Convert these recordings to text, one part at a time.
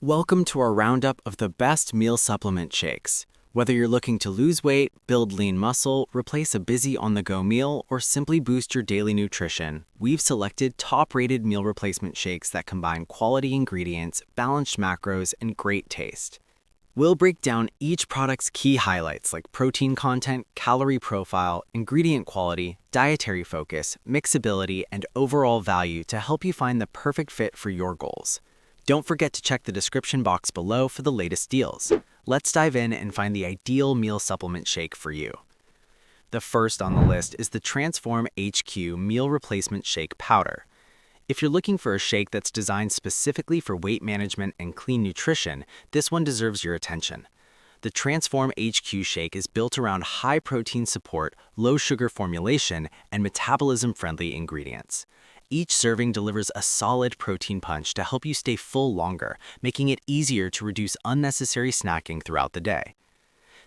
Welcome to our roundup of the best meal supplement shakes. Whether you're looking to lose weight, build lean muscle, replace a busy on-the-go meal, or simply boost your daily nutrition, we've selected top-rated meal replacement shakes that combine quality ingredients, balanced macros, and great taste. We'll break down each product's key highlights like protein content, calorie profile, ingredient quality, dietary focus, mixability, and overall value to help you find the perfect fit for your goals. Don't forget to check the description box below for the latest deals. Let's dive in and find the ideal meal supplement shake for you. The first on the list is the Transform HQ Meal Replacement Shake Powder. If you're looking for a shake that's designed specifically for weight management and clean nutrition, this one deserves your attention. The Transform HQ shake is built around high protein support, low sugar formulation, and metabolism-friendly ingredients. Each serving delivers a solid protein punch to help you stay full longer, making it easier to reduce unnecessary snacking throughout the day.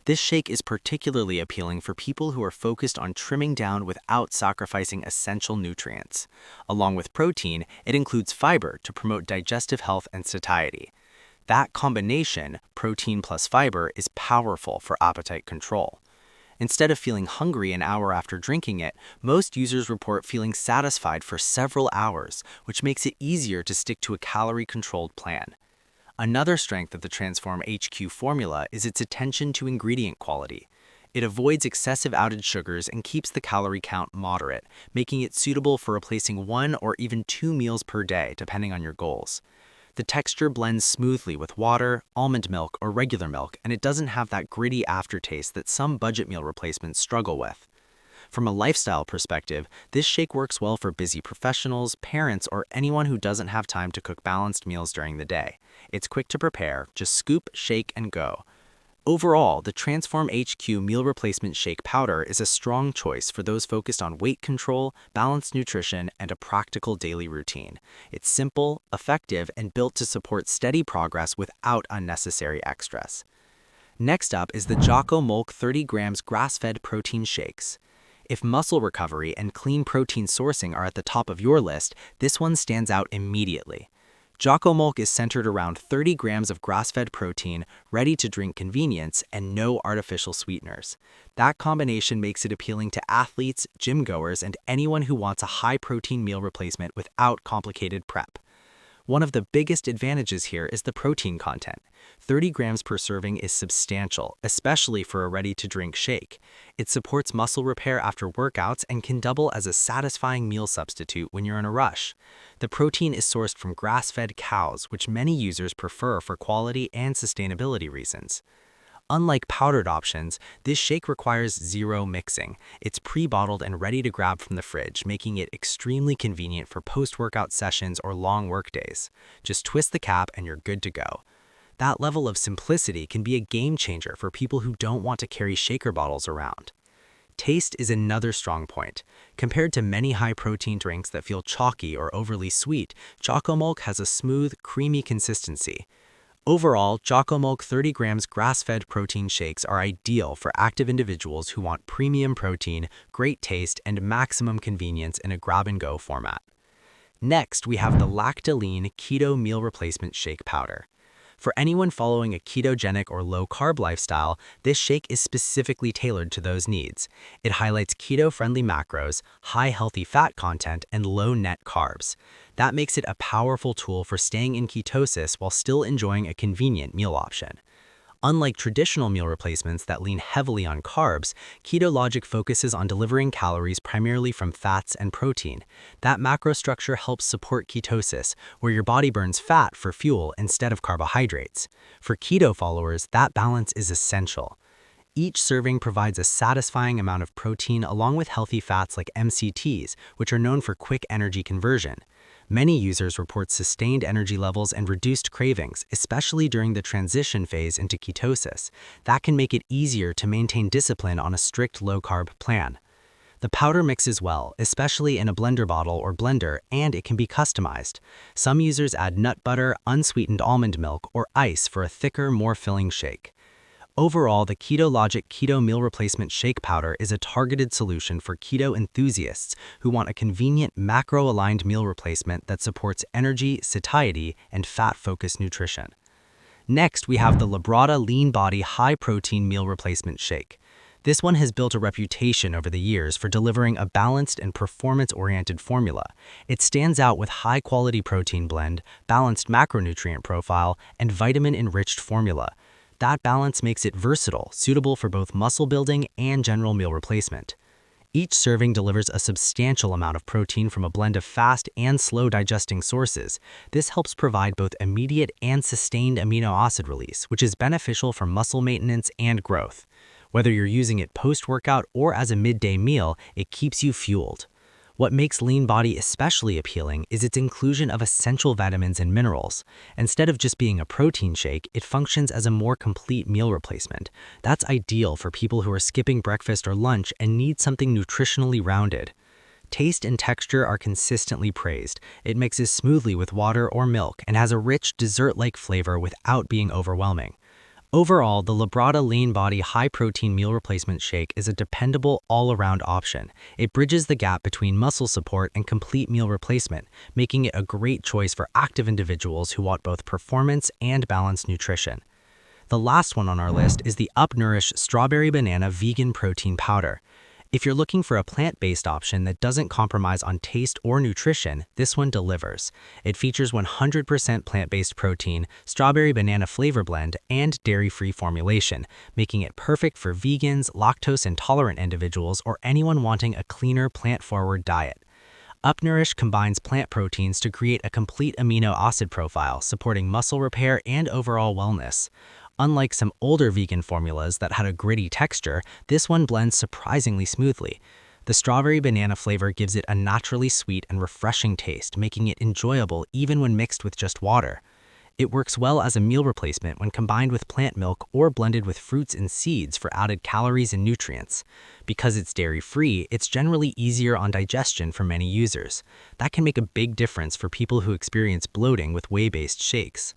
This shake is particularly appealing for people who are focused on trimming down without sacrificing essential nutrients. Along with protein, it includes fiber to promote digestive health and satiety. That combination, protein plus fiber, is powerful for appetite control. Instead of feeling hungry an hour after drinking it, most users report feeling satisfied for several hours, which makes it easier to stick to a calorie-controlled plan. Another strength of the Transform HQ formula is its attention to ingredient quality. It avoids excessive added sugars and keeps the calorie count moderate, making it suitable for replacing 1 or even 2 meals per day, depending on your goals. The texture blends smoothly with water, almond milk, or regular milk, and it doesn't have that gritty aftertaste that some budget meal replacements struggle with. From a lifestyle perspective, this shake works well for busy professionals, parents, or anyone who doesn't have time to cook balanced meals during the day. It's quick to prepare, just scoop, shake, and go. Overall, the Transform HQ Meal Replacement Shake Powder is a strong choice for those focused on weight control, balanced nutrition, and a practical daily routine. It's simple, effective, and built to support steady progress without unnecessary extras. Next up is the Jocko Molk 30 grams grass-fed protein shakes. If muscle recovery and clean protein sourcing are at the top of your list, this one stands out immediately. Jocko Molk is centered around 30 grams of grass-fed protein, ready-to-drink convenience, and no artificial sweeteners. That combination makes it appealing to athletes, gym-goers, and anyone who wants a high-protein meal replacement without complicated prep. One of the biggest advantages here is the protein content. 30 grams per serving is substantial, especially for a ready-to-drink shake. It supports muscle repair after workouts and can double as a satisfying meal substitute when you're in a rush. The protein is sourced from grass-fed cows, which many users prefer for quality and sustainability reasons. Unlike powdered options, this shake requires zero mixing. It's pre-bottled and ready to grab from the fridge, making it extremely convenient for post-workout sessions or long workdays. Just twist the cap and you're good to go. That level of simplicity can be a game changer for people who don't want to carry shaker bottles around. Taste is another strong point. Compared to many high-protein drinks that feel chalky or overly sweet, Jocko Molk has a smooth, creamy consistency. Overall, Jocko Molk 30 grams grass-fed protein shakes are ideal for active individuals who want premium protein, great taste, and maximum convenience in a grab-and-go format. Next, we have the Lactoline Keto Meal Replacement Shake Powder. For anyone following a ketogenic or low-carb lifestyle, this shake is specifically tailored to those needs. It highlights keto-friendly macros, high healthy fat content, and low net carbs. That makes it a powerful tool for staying in ketosis while still enjoying a convenient meal option. Unlike traditional meal replacements that lean heavily on carbs, Keto Logic focuses on delivering calories primarily from fats and protein. That macro structure helps support ketosis, where your body burns fat for fuel instead of carbohydrates. For keto followers, that balance is essential. Each serving provides a satisfying amount of protein along with healthy fats like MCTs, which are known for quick energy conversion. Many users report sustained energy levels and reduced cravings, especially during the transition phase into ketosis. That can make it easier to maintain discipline on a strict low-carb plan. The powder mixes well, especially in a blender bottle or blender, and it can be customized. Some users add nut butter, unsweetened almond milk, or ice for a thicker, more filling shake. Overall, the Keto Logic Keto Meal Replacement Shake Powder is a targeted solution for keto enthusiasts who want a convenient, macro-aligned meal replacement that supports energy, satiety, and fat-focused nutrition. Next, we have the Labrada Lean Body High Protein Meal Replacement Shake. This one has built a reputation over the years for delivering a balanced and performance-oriented formula. It stands out with high-quality protein blend, balanced macronutrient profile, and vitamin-enriched formula. That balance makes it versatile, suitable for both muscle building and general meal replacement. Each serving delivers a substantial amount of protein from a blend of fast and slow digesting sources. This helps provide both immediate and sustained amino acid release, which is beneficial for muscle maintenance and growth. Whether you're using it post-workout or as a midday meal, it keeps you fueled. What makes Lean Body especially appealing is its inclusion of essential vitamins and minerals. Instead of just being a protein shake, it functions as a more complete meal replacement. That's ideal for people who are skipping breakfast or lunch and need something nutritionally rounded. Taste and texture are consistently praised. It mixes smoothly with water or milk and has a rich dessert-like flavor without being overwhelming. Overall, the Labrada Lean Body High Protein Meal Replacement Shake is a dependable all-around option. It bridges the gap between muscle support and complete meal replacement, making it a great choice for active individuals who want both performance and balanced nutrition. The last one on our list is the UpNourish Strawberry Banana Vegan Protein Powder. If you're looking for a plant-based option that doesn't compromise on taste or nutrition, this one delivers. It features 100% plant-based protein, strawberry banana flavor blend, and dairy-free formulation, making it perfect for vegans, lactose-intolerant individuals, or anyone wanting a cleaner, plant-forward diet. UpNourish combines plant proteins to create a complete amino acid profile, supporting muscle repair and overall wellness. Unlike some older vegan formulas that had a gritty texture, this one blends surprisingly smoothly. The strawberry banana flavor gives it a naturally sweet and refreshing taste, making it enjoyable even when mixed with just water. It works well as a meal replacement when combined with plant milk or blended with fruits and seeds for added calories and nutrients. Because it's dairy-free, it's generally easier on digestion for many users. That can make a big difference for people who experience bloating with whey-based shakes.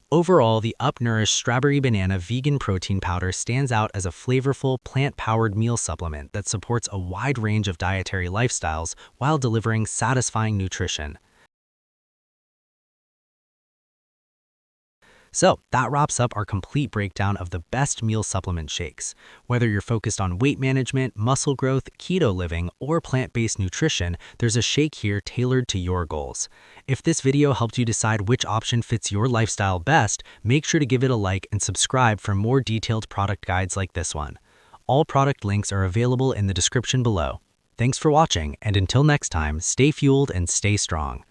Overall, the UpNourish Strawberry Banana Vegan Protein Powder stands out as a flavorful, plant-powered meal supplement that supports a wide range of dietary lifestyles while delivering satisfying nutrition. So, that wraps up our complete breakdown of the best meal supplement shakes. Whether you're focused on weight management, muscle growth, keto living, or plant-based nutrition, there's a shake here tailored to your goals. If this video helped you decide which option fits your lifestyle best, make sure to give it a like and subscribe for more detailed product guides like this one. All product links are available in the description below. Thanks for watching, and until next time, stay fueled and stay strong.